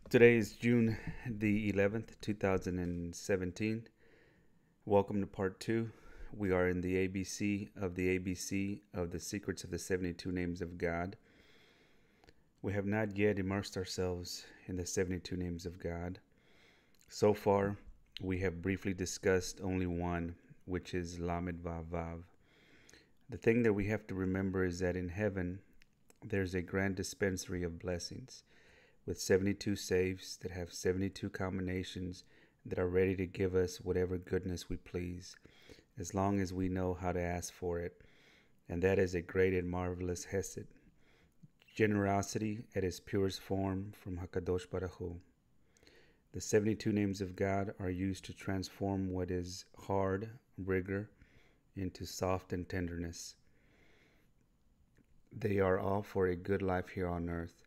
Today is June the 11th, 2017. Welcome to part two. We are in the ABC of the ABC of the Secrets of the 72 Names of God. We have not yet immersed ourselves in the 72 Names of God. So far, we have briefly discussed only one, which is Lamed Vav Vav. The thing that we have to remember is that in heaven, there's a grand dispensary of blessings with 72 safes that have 72 combinations that are ready to give us whatever goodness we please, as long as we know how to ask for it. And that is a great and marvelous Hesed, generosity at its purest form from Hakadosh Baruch Hu. The 72 names of God are used to transform what is hard, rigor, into soft and tenderness. They are all for a good life here on earth.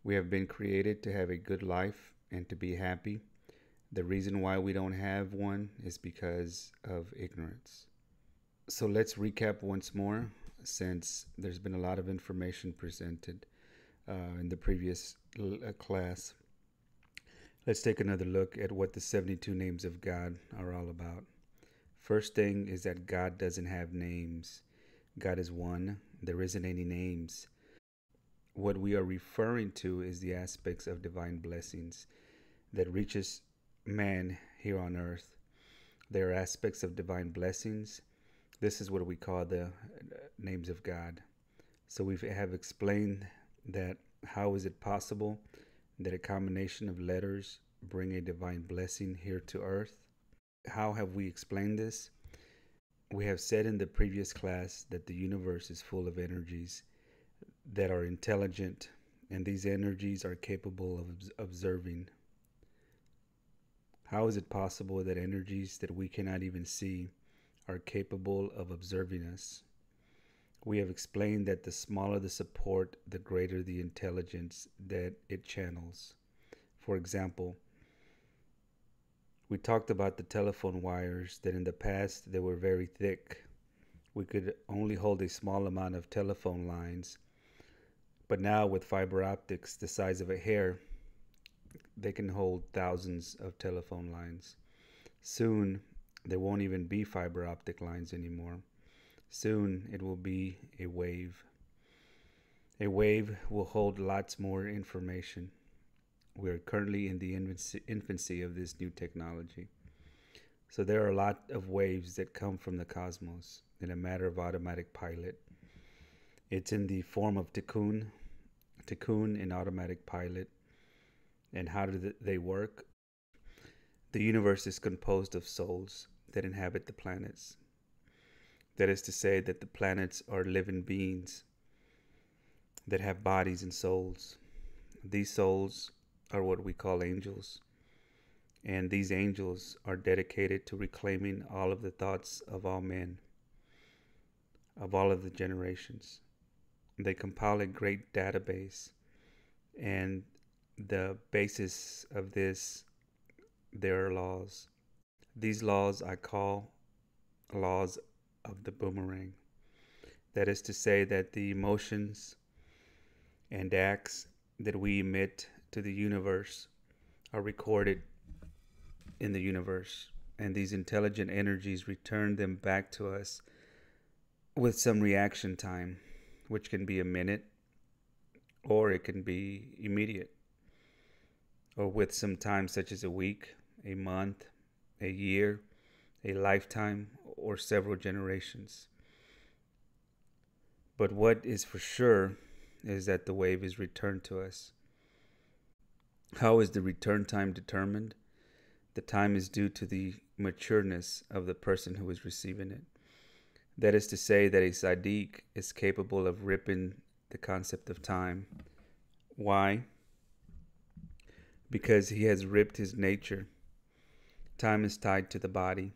We have been created to have a good life and to be happy. The reason why we don't have one is because of ignorance. So let's recap once more, since there's been a lot of information presented in the previous class. Let's take another look at what the 72 names of God are all about. First thing is that God doesn't have names. God is one. There isn't any names. What we are referring to is the aspects of divine blessings that reaches man here on earth. There are aspects of divine blessings. This is what we call the names of God. So we have explained that how is it possible that a combination of letters bring a divine blessing here to earth? How have we explained this? We have said in the previous class that the universe is full of energies that are intelligent, and these energies are capable of observing. How is it possible that energies that we cannot even see are capable of observing us? We have explained that the smaller the support, the greater the intelligence that it channels. For example, we talked about the telephone wires, that in the past they were very thick. We could only hold a small amount of telephone lines. But now with fiber optics the size of a hair, they can hold thousands of telephone lines. Soon, there won't even be fiber optic lines anymore. Soon, it will be a wave. A wave will hold lots more information. We are currently in the infancy of this new technology. So there are a lot of waves that come from the cosmos in a matter of automatic pilot. It's in the form of tikkun and automatic pilot. And how do they work? The universe is composed of souls that inhabit the planets. That is to say that the planets are living beings that have bodies and souls. These souls are what we call angels. And these angels are dedicated to reclaiming all of the thoughts of all men, of all of the generations. They compile a great database, and the basis of this, there are laws. These laws I call laws of the boomerang. That is to say that the emotions and acts that we emit to the universe are recorded in the universe, and these intelligent energies return them back to us with some reaction time, which can be a minute or it can be immediate, or with some time such as a week, a month, a year, a lifetime, or several generations. But what is for sure is that the wave is returned to us. How is the return time determined? The time is due to the matureness of the person who is receiving it. That is to say that a Sadiq is capable of ripping the concept of time. Why? Because he has ripped his nature. Time is tied to the body,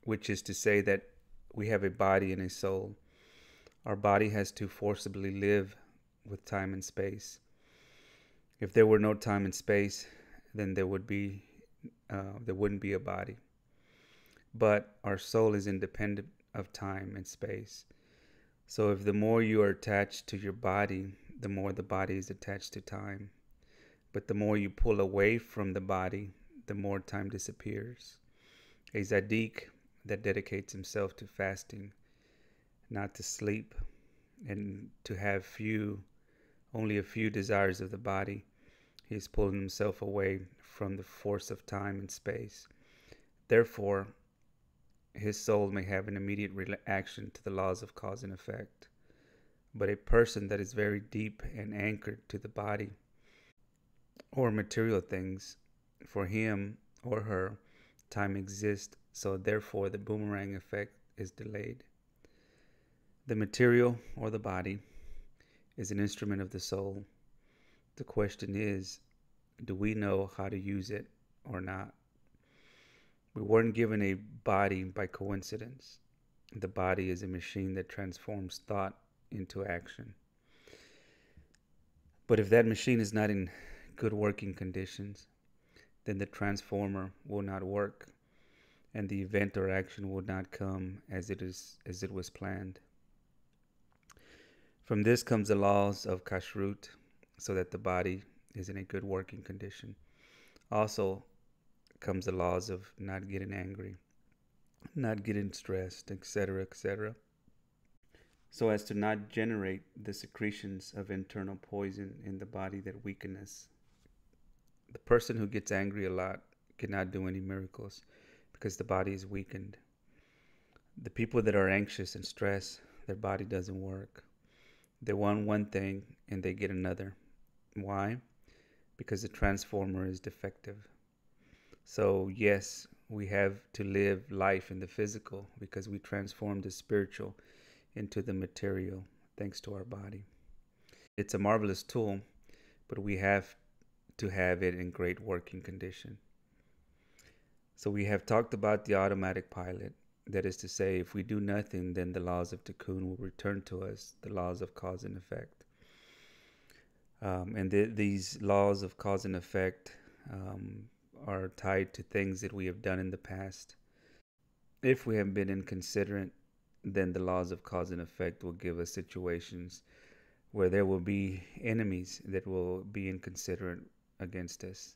which is to say that we have a body and a soul. Our body has to forcibly live with time and space. If there were no time and space, then there wouldn't be a body. But our soul is independent of time and space. So if the more you are attached to your body, the more the body is attached to time. But the more you pull away from the body, the more time disappears. A Zadik that dedicates himself to fasting, not to sleep, and to have only a few desires of the body, he is pulling himself away from the force of time and space. Therefore, his soul may have an immediate reaction to the laws of cause and effect. But a person that is very deep and anchored to the body or material things, for him or her, time exists, so therefore the boomerang effect is delayed. The material or the body is an instrument of the soul. The question is, do we know how to use it or not? We weren't given a body by coincidence. The body is a machine that transforms thought into action. But if that machine is not in good working conditions, then the transformer will not work, and the event or action will not come as it was planned. From this comes the laws of kashrut, so that the body is in a good working condition. Also comes the laws of not getting angry, not getting stressed, etc., etc., so as to not generate the secretions of internal poison in the body that weaken us. The person who gets angry a lot cannot do any miracles because the body is weakened. The people that are anxious and stressed, their body doesn't work. They want one thing and they get another. Why? Because the transformer is defective. So yes, we have to live life in the physical because we transform the spiritual into the material thanks to our body. It's a marvelous tool, but we have to have it in great working condition. So we have talked about the automatic pilot. That is to say, if we do nothing, then the laws of tikkun will return to us, the laws of cause and effect. These laws of cause and effect are tied to things that we have done in the past. If we have been inconsiderate, then the laws of cause and effect will give us situations where there will be enemies that will be inconsiderate against us.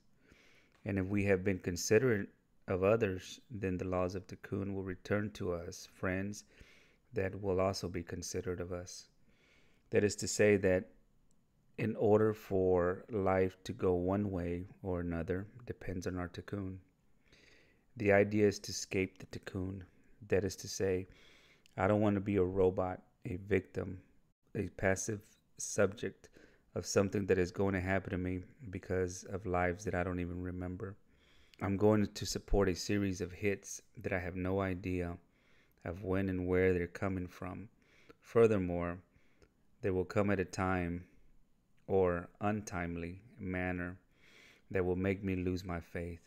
And if we have been considerate of others, then the laws of tikkun will return to us, friends that will also be considerate of us. That is to say that in order for life to go one way or another depends on our tikkun. The idea is to escape the tikkun. That is to say, I don't want to be a robot, a victim, a passive subject of something that is going to happen to me because of lives that I don't even remember. I'm going to support a series of hits that I have no idea of when and where they're coming from. Furthermore, they will come at a time or untimely manner that will make me lose my faith.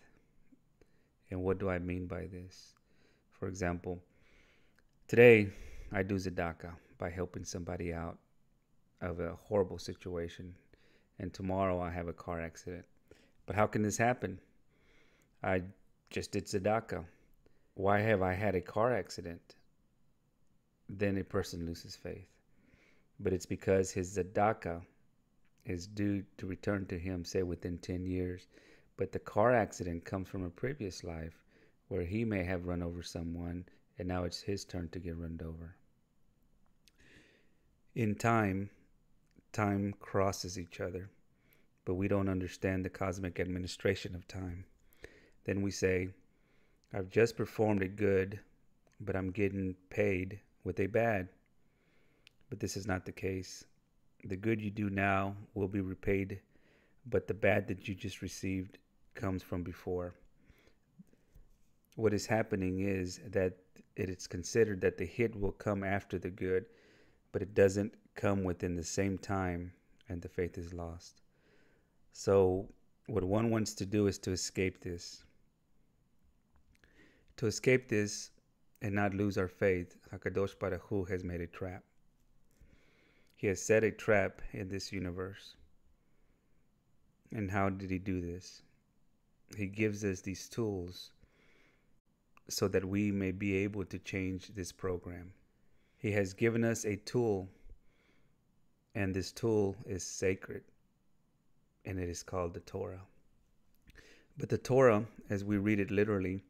And what do I mean by this? For example, today I do tzedakah by helping somebody out of a horrible situation, and tomorrow I have a car accident. But how can this happen? I just did tzedakah. Why have I had a car accident? Then a person loses faith. But it's because his tzedakah is due to return to him, say, within 10 years. But the car accident comes from a previous life where he may have run over someone, and now it's his turn to get run over. In time crosses each other, but we don't understand the cosmic administration of time. Then we say, I've just performed a good, but I'm getting paid with a bad. But this is not the case. The good you do now will be repaid, but the bad that you just received comes from before. What is happening is that it is considered that the hit will come after the good, but it doesn't come within the same time, and the faith is lost. So what one wants to do is to escape this. To escape this and not lose our faith, HaKadosh Baruch Hu has made a trap. He has set a trap in this universe. And how did he do this? He gives us these tools so that we may be able to change this program. He has given us a tool, and this tool is sacred. and it is called the Torah. But the Torah, as we read it literally,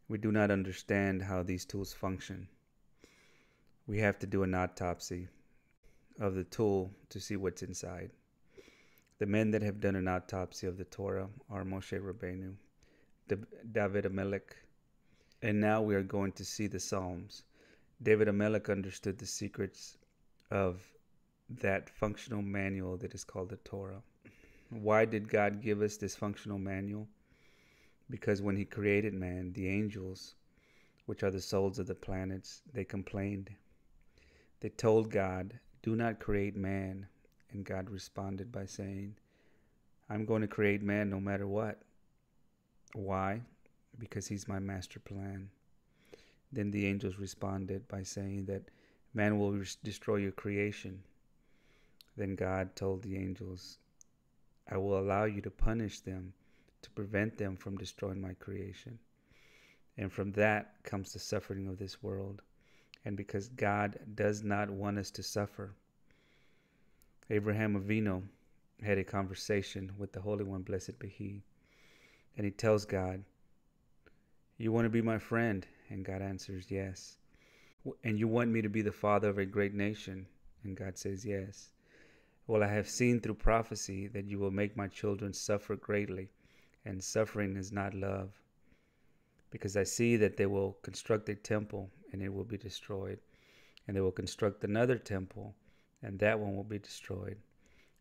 we do not understand how these tools function. We have to do an autopsy of the tool to see what's inside. The men that have done an autopsy of the Torah are Moshe Rabbeinu, David Amelech, and now we are going to see the Psalms. David Amelech understood the secrets of that functional manual that is called the Torah. Why did God give us this functional manual? Because when he created man, the angels, which are the souls of the planets, they complained. They told God, "Do not create man." And God responded by saying, "I'm going to create man no matter what." Why? Because he's my master plan. Then the angels responded by saying that man will destroy your creation. Then God told the angels, "I will allow you to punish them to prevent them from destroying my creation." And from that comes the suffering of this world. And because God does not want us to suffer, Abraham Avinu had a conversation with the Holy One, blessed be He. And he tells God, "You want to be my friend?" And God answers, "Yes." "And you want me to be the father of a great nation?" And God says, "Yes." "Well, I have seen through prophecy that you will make my children suffer greatly, and suffering is not love. Because I see that they will construct a temple, and it will be destroyed. And they will construct another temple, and that one will be destroyed.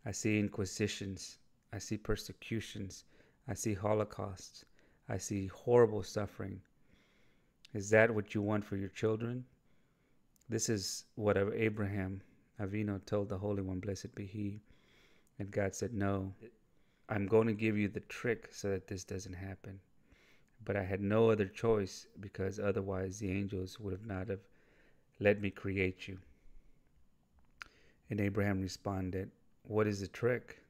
I see inquisitions, I see persecutions, I see holocausts, I see horrible suffering. Is that what you want for your children?" This is what Abraham Avinu told the Holy One, blessed be He. And God said, "No, I'm going to give you the trick so that this doesn't happen. But I had no other choice, because otherwise the angels would not have let me create you." And Abraham responded, "What is the trick?"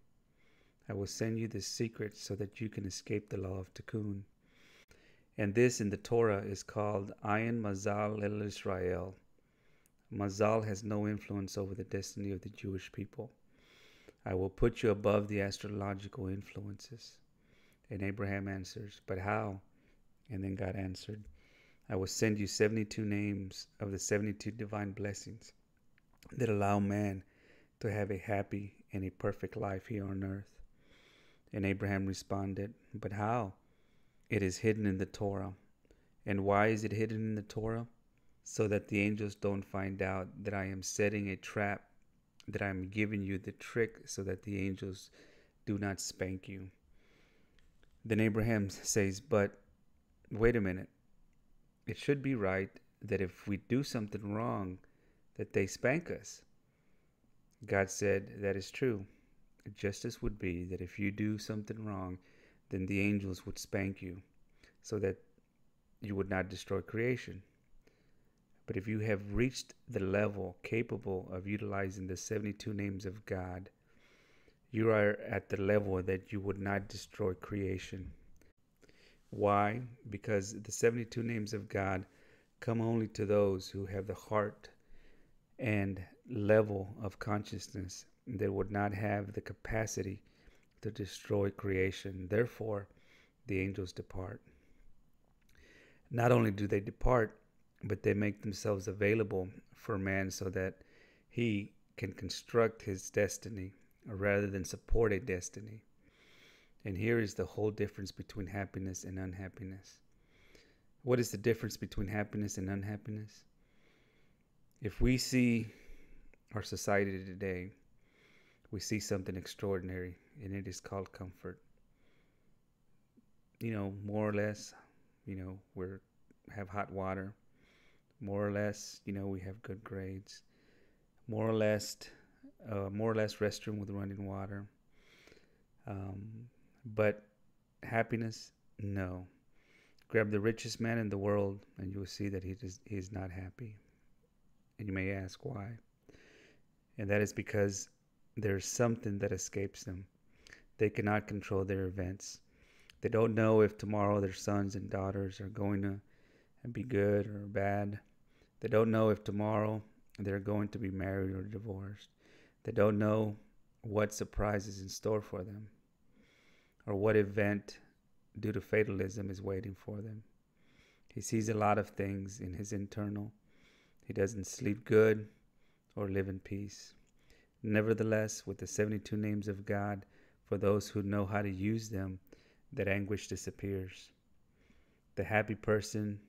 "I will send you this secret so that you can escape the law of Tikkun." And this in the Torah is called Ayin Mazal El Israel. Mazal has no influence over the destiny of the Jewish people. "I will put you above the astrological influences." And Abraham answers, "But how?" And then God answered, "I will send you 72 names of the 72 divine blessings that allow man to have a happy and a perfect life here on earth." And Abraham responded, "But how?" "It is hidden in the Torah." "And why is it hidden in the Torah?" "So that the angels don't find out that I am setting a trap, that I am giving you the trick so that the angels do not spank you." Then Abraham says, "But wait a minute. It should be right that if we do something wrong, that they spank us." God said, "That is true. Justice would be that if you do something wrong, then the angels would spank you so that you would not destroy creation. But if you have reached the level capable of utilizing the 72 names of God, you are at the level that you would not destroy creation." Why? Because the 72 names of God come only to those who have the heart and level of consciousness that would not have the capacity to destroy creation. Therefore, the angels depart. Not only do they depart, but they make themselves available for man so that he can construct his destiny rather than support a destiny. And here is the whole difference between happiness and unhappiness. What is the difference between happiness and unhappiness? If we see our society today, we see something extraordinary, and it is called comfort. More or less, we have hot water. More or less, we have good grades. More or less restroom with running water. But happiness, no. Grab the richest man in the world, and you will see that he is not happy. And you may ask why. And that is because there's something that escapes them. They cannot control their events. They don't know if tomorrow their sons and daughters are going to be good or bad. They don't know if tomorrow they're going to be married or divorced. They don't know what surprise is in store for them. or what event due to fatalism is waiting for them. He sees a lot of things in his internal. He doesn't sleep good or live in peace. Nevertheless, with the 72 names of God, for those who know how to use them, that anguish disappears. The happy person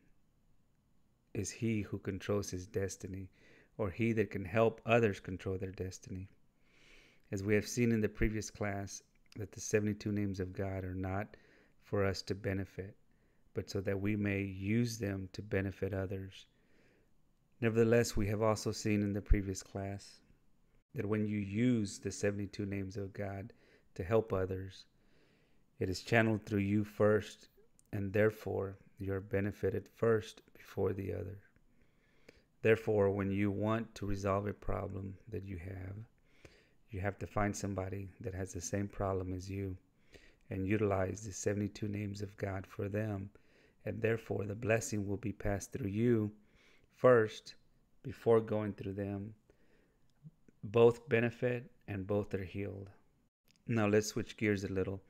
is he who controls his destiny, or he that can help others control their destiny. As we have seen in the previous class, that the 72 names of God are not for us to benefit, but so that we may use them to benefit others. Nevertheless, we have also seen in the previous class that when you use the 72 names of God to help others, it is channeled through you first, and therefore you are benefited first before the other. Therefore, when you want to resolve a problem that you have to find somebody that has the same problem as you and utilize the 72 names of God for them, and therefore the blessing will be passed through you first before going through them. Both benefit and both are healed. Now let's switch gears a little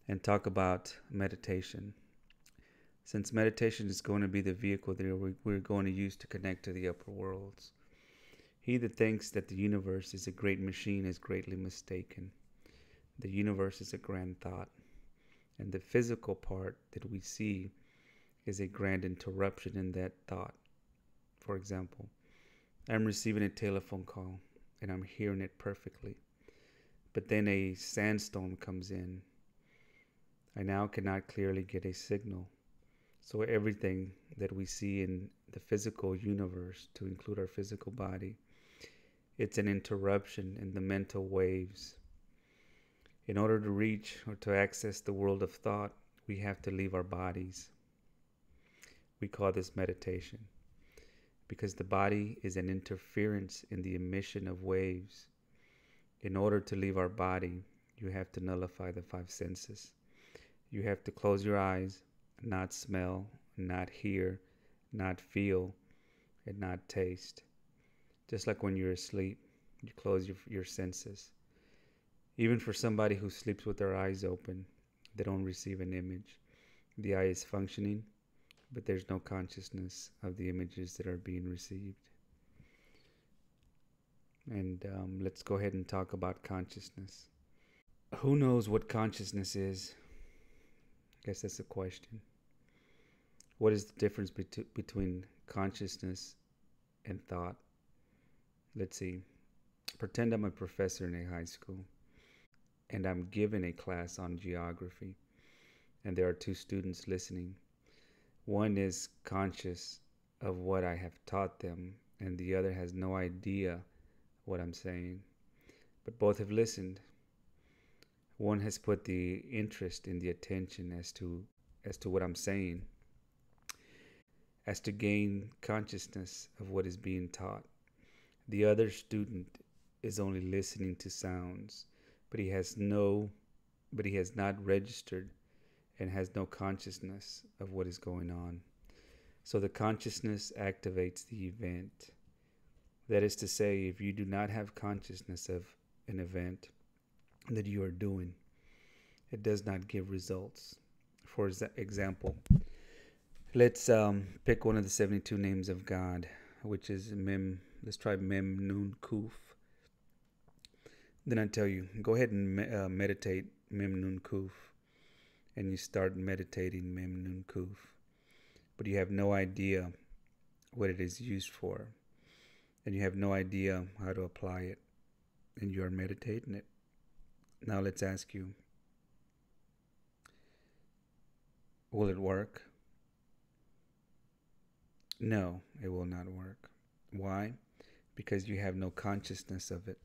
and talk about meditation. Since meditation is going to be the vehicle that we're going to use to connect to the upper worlds, he that thinks that the universe is a great machine is greatly mistaken. The universe is a grand thought, and the physical part that we see is a grand interruption in that thought. For example, I'm receiving a telephone call and I'm hearing it perfectly, but then a sandstorm comes in. I now cannot clearly get a signal. So everything that we see in the physical universe, to include our physical body, it's an interruption in the mental waves. In order to reach or to access the world of thought, we have to leave our bodies. We call this meditation, because the body is an interference in the emission of waves. In order to leave our body, you have to nullify the 5 senses. You have to close your eyes, not smell, not hear, not feel, and not taste. Just like when you're asleep, you close your senses. Even for somebody who sleeps with their eyes open, they don't receive an image. The eye is functioning, but there's no consciousness of the images that are being received. And let's go ahead and talk about consciousness. Who knows what consciousness is? I guess that's a question. What is the difference between consciousness and thought? Let's see. Pretend I'm a professor in a high school, and I'm given a class on geography, and there are 2 students listening. One is conscious of what I have taught them, and the other has no idea what I'm saying, but both have listened. One has put the interest in the attention as to what I'm saying, as to gain consciousness of what is being taught. The other student is only listening to sounds, but he has not registered and has no consciousness of what is going on. So the consciousness activates the event. That is to say, if you do not have consciousness of an event that you are doing, it does not give results. For example, let's pick one of the 72 names of God, which is Mem. Let's try Mem Nun Kuf. Then I tell you, go ahead and meditate Mem Nun Kuf, and you start meditating Mem Nun Kuf, but you have no idea what it is used for, and you have no idea how to apply it, and you are meditating it. Now let's ask you, will it work? No, it will not work. Why? Because you have no consciousness of it.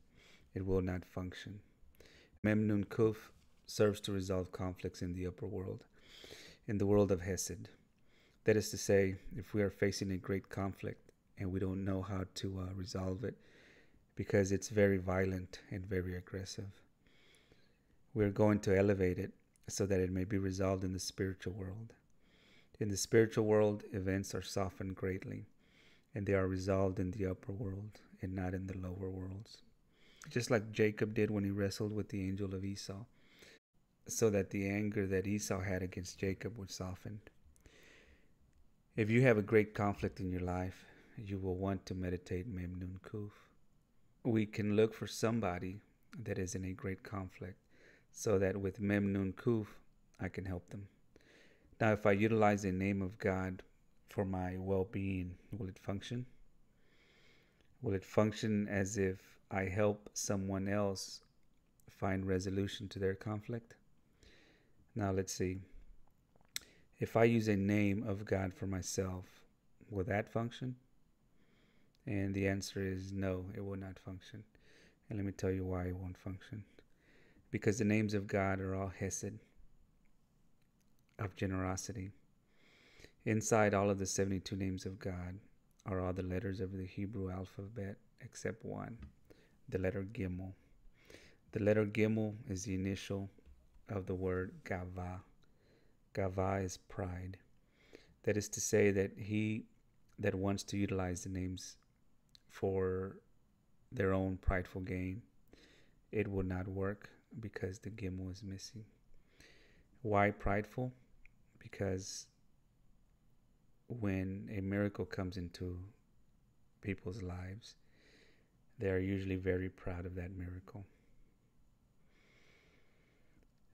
It will not function. Mem Nun Kuf serves to resolve conflicts in the upper world, in the world of Hesed. That is to say, if we are facing a great conflict and we don't know how to resolve it because it's very violent and very aggressive, we're going to elevate it so that it may be resolved in the spiritual world. In the spiritual world, events are softened greatly, and they are resolved in the upper world and not in the lower worlds. Just like Jacob did when he wrestled with the angel of Esau. so that the anger that Esau had against Jacob would soften. If you have a great conflict in your life, you will want to meditate Mem Nun Kuf. We can look for somebody that is in a great conflict so that with Mem Nun Kuf, I can help them. Now, if I utilize the name of God for my well-being, will it function? Will it function as if I help someone else find resolution to their conflict? Now, let's see. If I use a name of God for myself, will that function? And the answer is no, it will not function. And let me tell you why it won't function. Because the names of God are all Hesed, of generosity. Inside all of the 72 names of God are all the letters of the Hebrew alphabet except one, the letter Gimel. The letter Gimel is the initial of the word Gava. Gava is pride. That is to say that he that wants to utilize the names for their own prideful gain, it would not work because the Gimel is missing. Why prideful? Because when a miracle comes into people's lives, they are usually very proud of that miracle.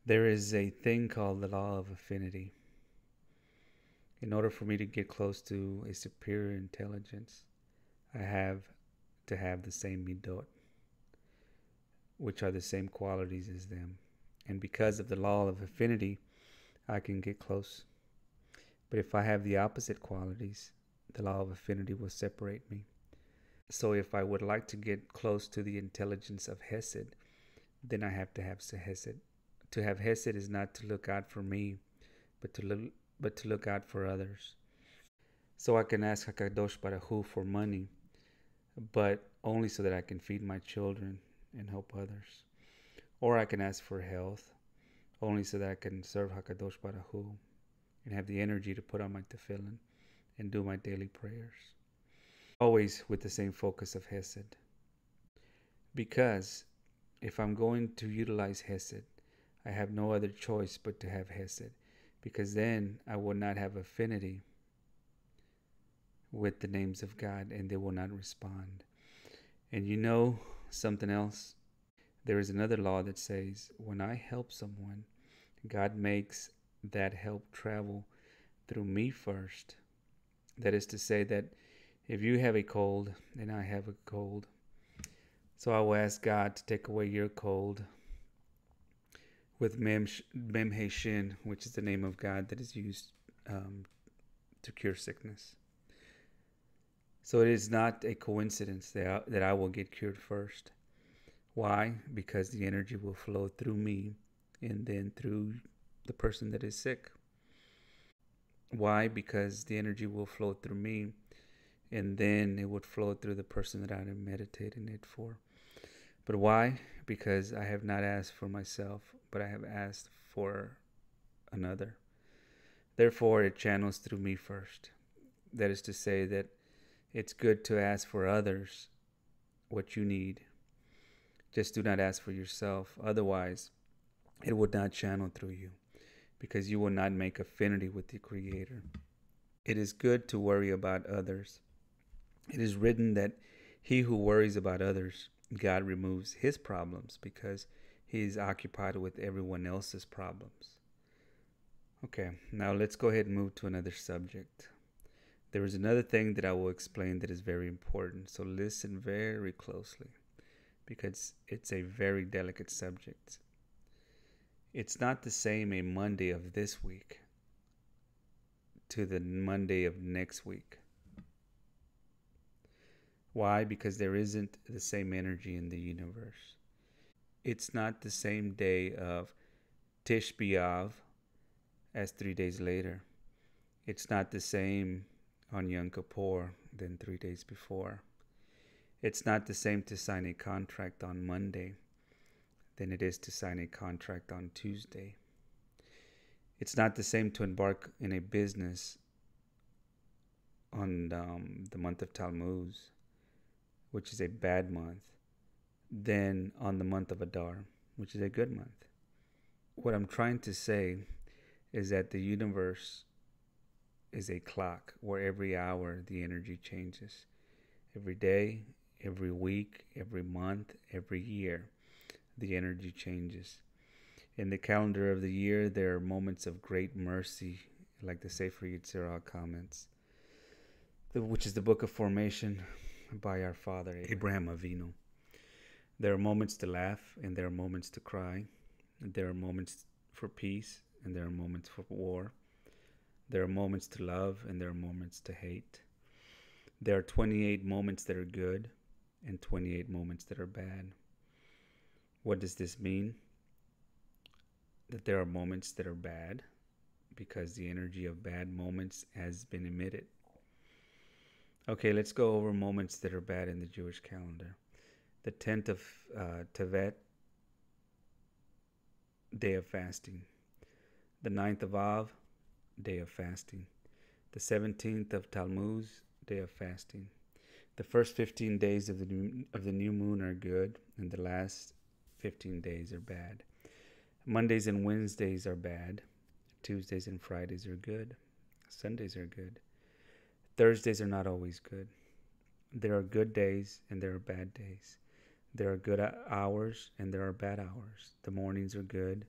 There is a thing called the law of affinity. In order for me to get close to a superior intelligence, I have to have the same midot, which are the same qualities as them. And because of the law of affinity, I can get close. But if I have the opposite qualities, the law of affinity will separate me. So if I would like to get close to the intelligence of Hesed, then I have to have Hesed. To have Hesed is not to look out for me, but to look out for others. So I can ask HaKadosh Baruch Hu for money, but only so that I can feed my children and help others. Or I can ask for health, only so that I can serve HaKadosh Baruch Hu and have the energy to put on my tefillin and do my daily prayers. Always with the same focus of Hesed. Because if I'm going to utilize Hesed, I have no other choice but to have Hesed, because then I will not have affinity with the names of God and they will not respond. And you know something else? There is another law that says when I help someone, God makes that help travel through me first. That is to say that if you have a cold and I have a cold, so I will ask God to take away your cold with Mem He Shin, which is the name of God that is used to cure sickness. So it is not a coincidence that I will get cured first. Why? Because the energy will flow through me and then through the person that is sick. Why? Because the energy will flow through me and then it would flow through the person that I am meditating it for. But why? Because I have not asked for myself, but I have asked for another. Therefore, it channels through me first. That is to say that it's good to ask for others what you need. Just do not ask for yourself. Otherwise, it would not channel through you because you will not make affinity with the Creator. It is good to worry about others. It is written that he who worries about others, God removes his problems because he is occupied with everyone else's problems. Okay, now let's go ahead and move to another subject. There is another thing that I will explain that is very important, so listen very closely because it's a very delicate subject. It's not the same a Monday of this week to the Monday of next week. Why? Because there isn't the same energy in the universe. It's not the same day of Tish B'Av as 3 days later. It's not the same on Yom Kippur than 3 days before. It's not the same to sign a contract on Monday than it is to sign a contract on Tuesday. It's not the same to embark in a business on the month of Tammuz, which is a bad month, than on the month of Adar, which is a good month. What I'm trying to say is that the universe is a clock where every hour the energy changes. Every day, every week, every month, every year, the energy changes. In the calendar of the year, there are moments of great mercy, like the Sefer Yetzirah comments, which is the book of formation by our father Abraham Avinu. There are moments to laugh, and there are moments to cry. There are moments for peace, and there are moments for war. There are moments to love, and there are moments to hate. There are 28 moments that are good, and 28 moments that are bad. What does this mean? That there are moments that are bad, because the energy of bad moments has been emitted. Okay, let's go over moments that are bad in the Jewish calendar. The 10th of Tevet, day of fasting. The 9th of Av, day of fasting. The 17th of Tammuz, day of fasting. The first 15 days of the new moon are good, and the last 15 days are bad. Mondays and Wednesdays are bad. Tuesdays and Fridays are good. Sundays are good. Thursdays are not always good. There are good days and there are bad days. There are good hours and there are bad hours. The mornings are good.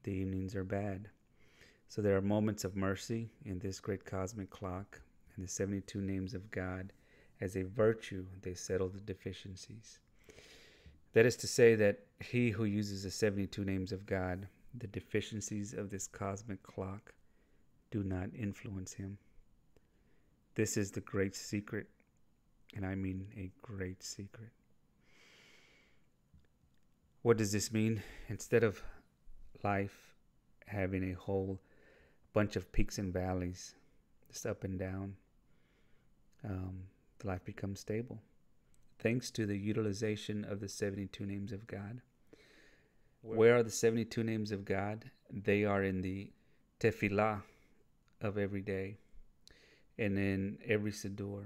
The evenings are bad. So there are moments of mercy in this great cosmic clock, and the 72 names of God. As a virtue, they settle the deficiencies. That is to say that he who uses the 72 names of God, the deficiencies of this cosmic clock, do not influence him. This is the great secret, and I mean a great secret. What does this mean? Instead of life having a whole bunch of peaks and valleys, just up and down, life becomes stable, thanks to the utilization of the 72 names of God. Where are the 72 names of God? They are in the tefillah of every day and in every siddur.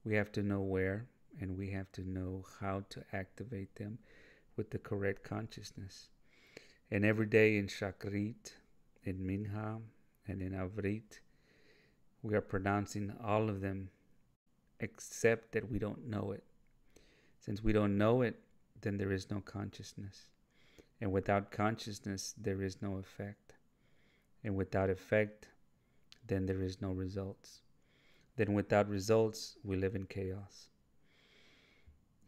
We have to know where, and we have to know how to activate them with the correct consciousness. And every day in Shakrit, in Minha, and in Avrit, we are pronouncing all of them, except that we don't know it. Since we don't know it, then there is no consciousness. And without consciousness, there is no effect. And without effect, then there is no results. Then without results, we live in chaos.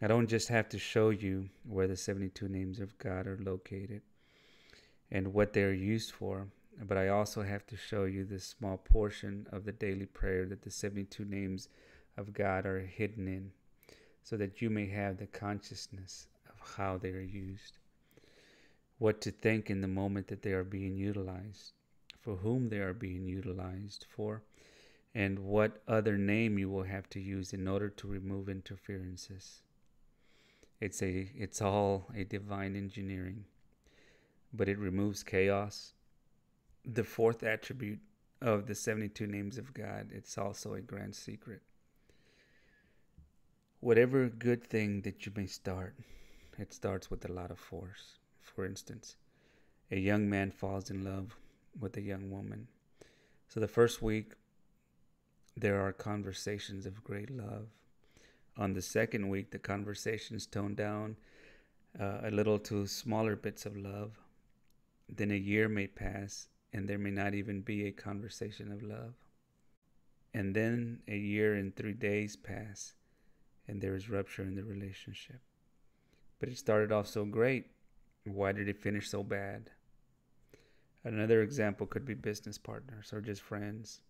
I don't just have to show you where the 72 names of God are located and what they are used for, but I also have to show you this small portion of the daily prayer that the 72 names of God are hidden in, so that you may have the consciousness of how they are used, what to think in the moment that they are being utilized, for whom they are being utilized for, and what other name you will have to use in order to remove interferences. It's all a divine engineering, but it removes chaos. The fourth attribute of the 72 names of God, it's also a grand secret. Whatever good thing that you may start, it starts with a lot of force. For instance, a young man falls in love with a young woman. So the first week, there are conversations of great love. On the second week, the conversations tone down a little to smaller bits of love. Then a year may pass, and there may not even be a conversation of love. And then a year and 3 days pass, and there is rupture in the relationship. But it started off so great. Why did it finish so bad? Another example could be business partners or just friends.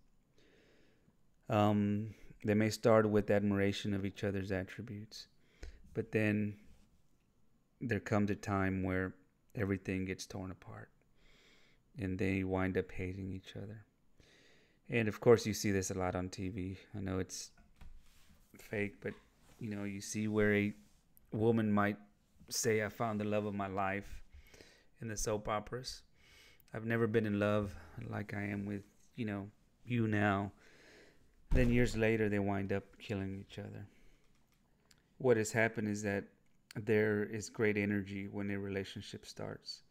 They may start with admiration of each other's attributes, but then there comes a time where everything gets torn apart and they wind up hating each other. And of course, you see this a lot on TV. I know it's fake, but you see where a woman might say, "I found the love of my life," in the soap operas. I've never been in love like I am with, you now. Then years later, they wind up killing each other. What has happened is that there is great energy when a relationship starts.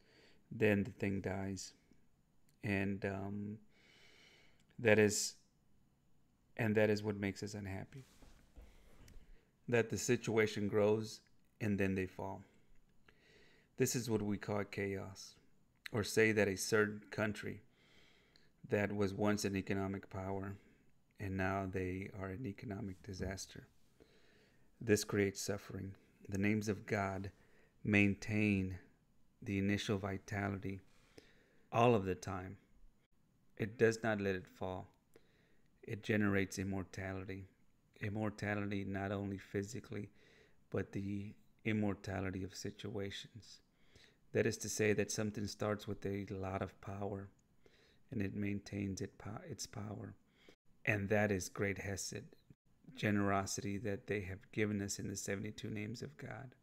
then the thing dies. And that is what makes us unhappy. That the situation grows and then they fall. This is what we call chaos. Or say that a certain country that was once an economic power and now they are an economic disaster. This creates suffering. The names of God maintain the initial vitality all of the time. It does not let it fall. It generates immortality. Immortality not only physically, but the immortality of situations. That is to say that something starts with a lot of power and it maintains its power. And that is great hesed, generosity that they have given us in the 72 names of God.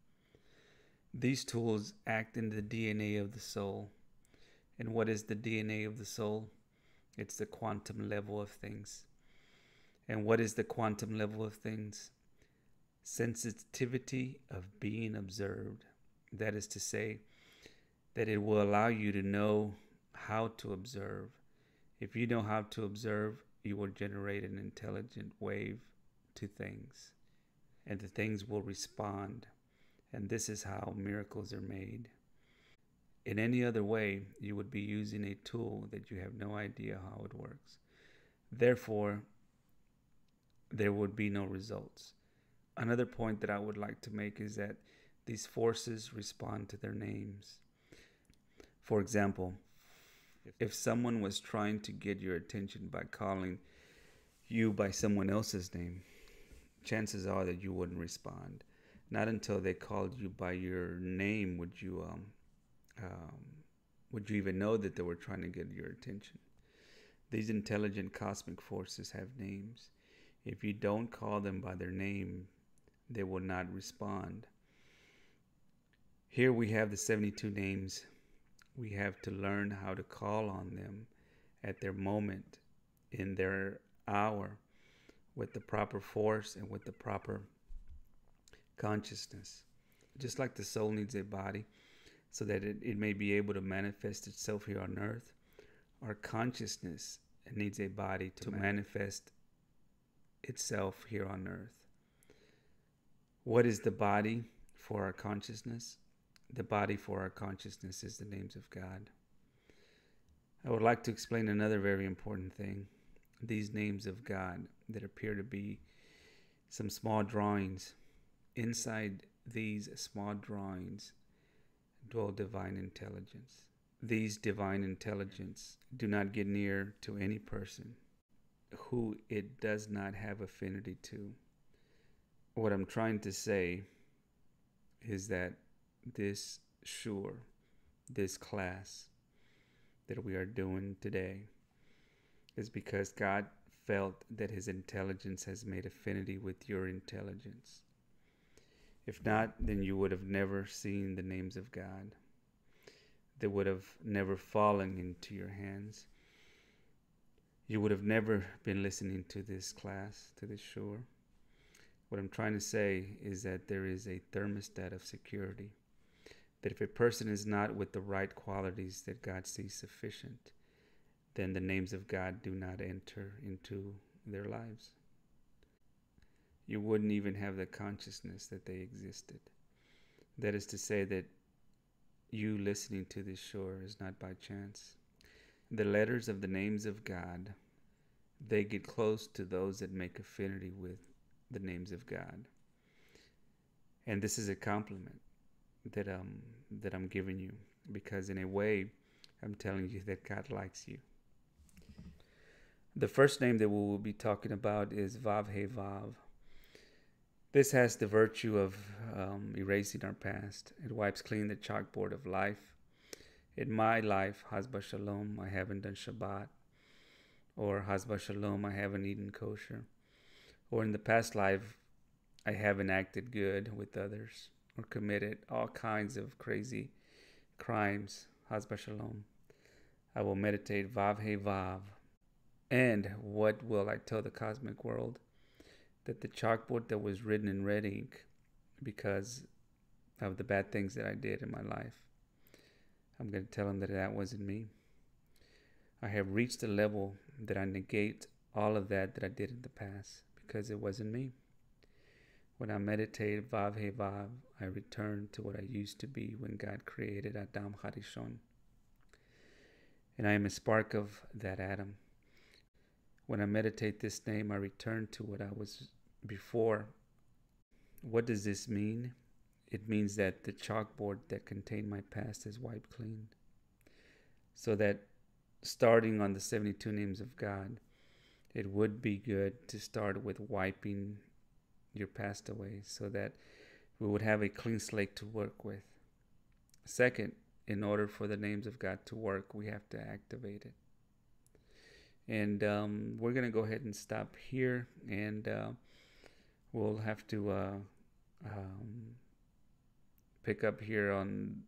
These tools act in the DNA of the soul. And what is the DNA of the soul? It's the quantum level of things. And what is the quantum level of things? Sensitivity of being observed. That is to say, that it will allow you to know how to observe. If you know how to observe, you will generate an intelligent wave to things. And the things will respond. And this is how miracles are made. In any other way, you would be using a tool that you have no idea how it works. Therefore, there would be no results. Another point that I would like to make is that these forces respond to their names. For example, if someone was trying to get your attention by calling you by someone else's name, chances are that you wouldn't respond. Not until they called you by your name would you even know that they were trying to get your attention. These intelligent cosmic forces have names. If you don't call them by their name, they will not respond. Here we have the 72 names. We have to learn how to call on them at their moment, in their hour, with the proper force and with the proper consciousness. Just like the soul needs a body so that it may be able to manifest itself here on earth, our consciousness needs a body to manifest itself here on earth. What is the body for our consciousness? The body for our consciousness is the names of God. I would like to explain another very important thing. These names of God that appear to be some small drawings. Inside these small drawings dwell divine intelligence. These divine intelligence do not get near to any person who it does not have affinity to. What I'm trying to say is that this class that we are doing today is because God felt that his intelligence has made affinity with your intelligence. If not, then you would have never seen the names of God. They would have never fallen into your hands. You would have never been listening to this class, to this shore. What I'm trying to say is that there is a thermostat of security. That if a person is not with the right qualities that God sees sufficient, then the names of God do not enter into their lives. You wouldn't even have the consciousness that they existed. That is to say that you listening to this shore is not by chance. The letters of the names of God, they get close to those that make affinity with the names of God. And this is a compliment that I'm giving you, because in a way I'm telling you that God likes you. The first name that we will be talking about is Vav He Vav. This has the virtue of erasing our past. It wipes clean the chalkboard of life. In my life, Hasba Shalom, I haven't done Shabbat. Or Hasba Shalom, I haven't eaten kosher. Or in the past life, I haven't acted good with others or committed all kinds of crazy crimes. Hasba Shalom. I will meditate Vav He Vav. And what will I tell the cosmic world? That the chalkboard that was written in red ink because of the bad things that I did in my life, I'm going to tell him that that wasn't me. I have reached a level that I negate all of that I did in the past because it wasn't me. When I meditate Vav He Vav, I return to what I used to be when God created Adam Harishon. And I am a spark of that Adam. When I meditate this name, I return to what I was before. What does this mean? It means that the chalkboard that contained my past is wiped clean. So that starting on the 72 names of God, it would be good to start with wiping your past away so that we would have a clean slate to work with. Second, in order for the names of God to work, we have to activate it. And we're going to go ahead and stop here, and we'll have to pick up here on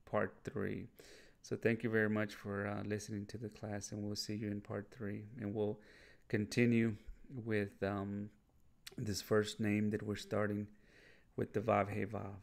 part 3. So thank you very much for listening to the class, and we'll see you in part 3. And we'll continue with this first name that we're starting with the Vav He Vav.